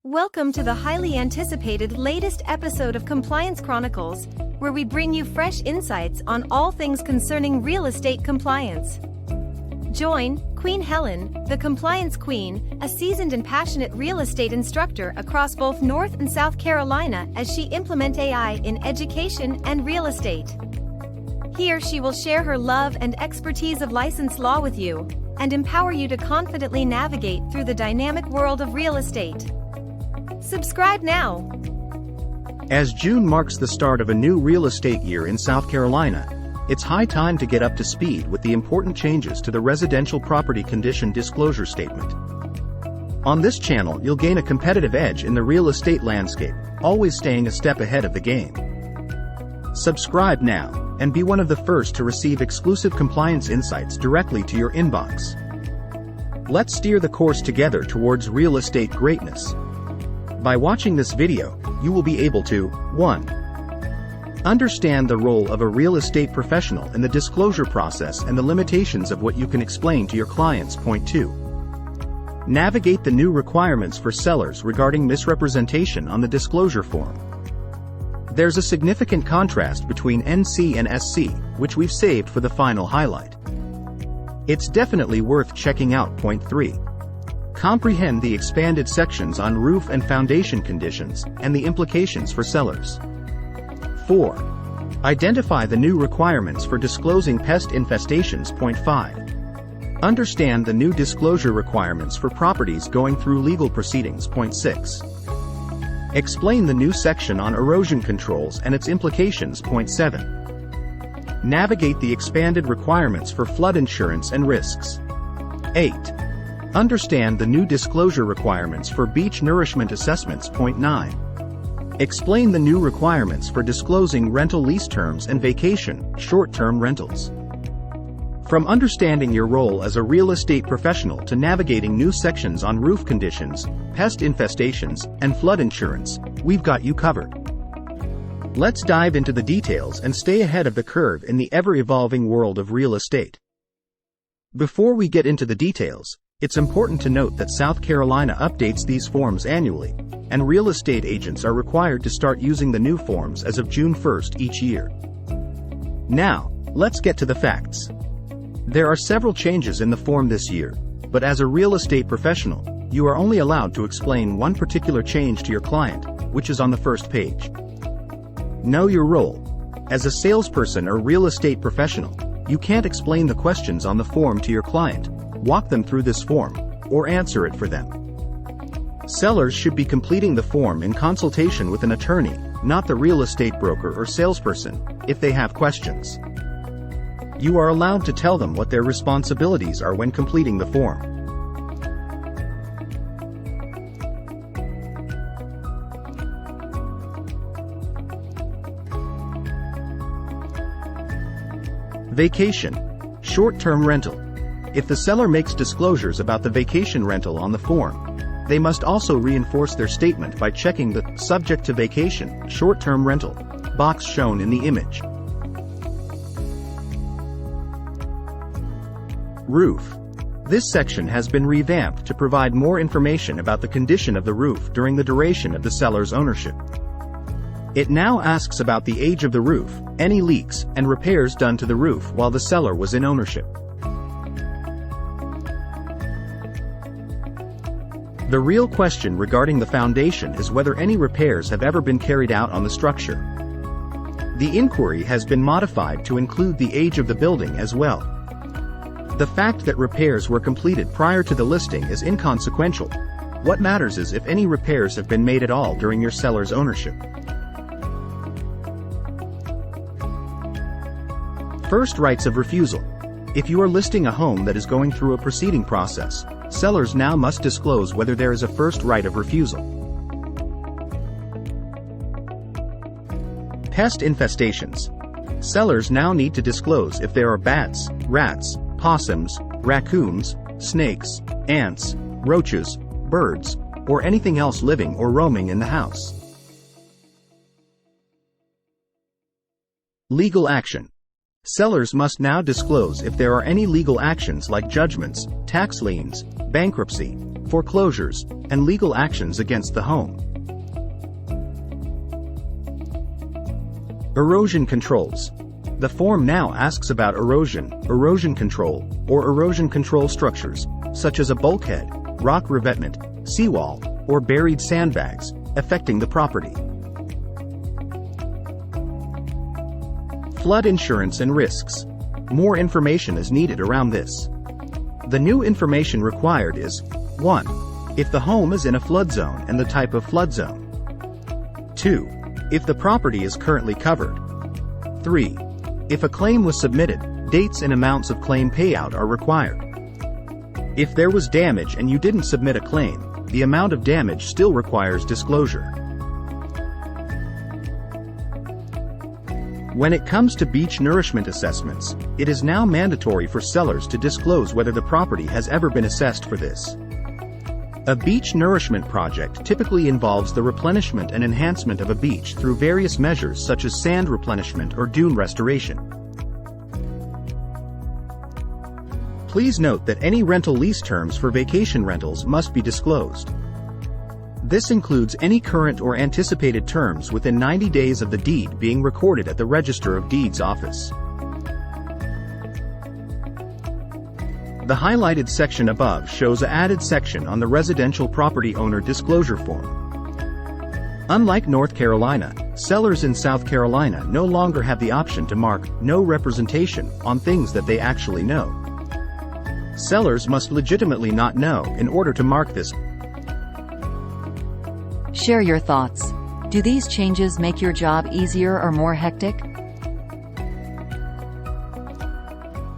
Welcome to the highly anticipated latest episode of Compliance Chronicles, where we bring you fresh insights on all things concerning real estate compliance. Join Queen Helen, the Compliance Queen, a seasoned and passionate real estate instructor across both North and South Carolina as she implements AI in education and real estate. Here she will share her love and expertise of licensed law with you, and empower you to confidently navigate through the dynamic world of real estate. Subscribe now. As June marks the start of a new real estate year in South Carolina, it's high time to get up to speed with the important changes to the Residential Property Condition Disclosure Statement. On this channel, you'll gain a competitive edge in the real estate landscape, always staying a step ahead of the game. Subscribe now, and be one of the first to receive exclusive compliance insights directly to your inbox. Let's steer the course together towards real estate greatness. By watching this video, you will be able to 1. Understand the role of a real estate professional in the disclosure process and the limitations of what you can explain to your clients. 2. Navigate the new requirements for sellers regarding misrepresentation on the disclosure form. There's a significant contrast between NC and SC, which we've saved for the final highlight. It's definitely worth checking out. 3. Comprehend the expanded sections on roof and foundation conditions and the implications for sellers. 4. Identify the new requirements for disclosing pest infestations. 5. Understand the new disclosure requirements for properties going through legal proceedings. 6. Explain the new section on erosion controls and its implications. 7. Navigate the expanded requirements for flood insurance and risks. 8. Understand the new disclosure requirements for beach nourishment assessments. 9. Explain the new requirements for disclosing rental lease terms and vacation, short-term rentals. From understanding your role as a real estate professional to navigating new sections on roof conditions, pest infestations, and flood insurance, we've got you covered. Let's dive into the details and stay ahead of the curve in the ever-evolving world of real estate. Before we get into the details, it's important to note that South Carolina updates these forms annually, and real estate agents are required to start using the new forms as of June 1st each year. Now, let's get to the facts. There are several changes in the form this year, but as a real estate professional, you are only allowed to explain one particular change to your client, which is on the first page. Know your role. As a salesperson or real estate professional, you can't explain the questions on the form to your client, walk them through this form, or answer it for them. Sellers should be completing the form in consultation with an attorney, not the real estate broker or salesperson, if they have questions. You are allowed to tell them what their responsibilities are when completing the form. Vacation, short-term rental. If the seller makes disclosures about the vacation rental on the form, they must also reinforce their statement by checking the subject to vacation, short-term rental box shown in the image. Roof. This section has been revamped to provide more information about the condition of the roof during the duration of the seller's ownership. It now asks about the age of the roof, any leaks, and repairs done to the roof while the seller was in ownership. The real question regarding the foundation is whether any repairs have ever been carried out on the structure. The inquiry has been modified to include the age of the building as well. The fact that repairs were completed prior to the listing is inconsequential. What matters is if any repairs have been made at all during your seller's ownership. First rights of refusal. If you are listing a home that is going through a proceeding process, sellers now must disclose whether there is a first right of refusal. Pest infestations. Sellers now need to disclose if there are bats, rats, possums, raccoons, snakes, ants, roaches, birds, or anything else living or roaming in the house. Legal action. Sellers must now disclose if there are any legal actions like judgments, tax liens, bankruptcy, foreclosures, and legal actions against the home. Erosion controls. The form now asks about erosion control, or erosion control structures, such as a bulkhead, rock revetment, seawall, or buried sandbags, affecting the property. Flood insurance and risks. More information is needed around this. The new information required is 1. If the home is in a flood zone and the type of flood zone. 2. If the property is currently covered. 3. If a claim was submitted, dates and amounts of claim payout are required. If there was damage and you didn't submit a claim, the amount of damage still requires disclosure. When it comes to beach nourishment assessments, it is now mandatory for sellers to disclose whether the property has ever been assessed for this. A beach nourishment project typically involves the replenishment and enhancement of a beach through various measures such as sand replenishment or dune restoration. Please note that any rental lease terms for vacation rentals must be disclosed. This includes any current or anticipated terms within 90 days of the deed being recorded at the Register of Deeds office. The highlighted section above shows an added section on the residential property owner disclosure form. Unlike North Carolina, sellers in South Carolina no longer have the option to mark "no representation" on things that they actually know. Sellers must legitimately not know in order to mark this. Share your thoughts. Do these changes make your job easier or more hectic?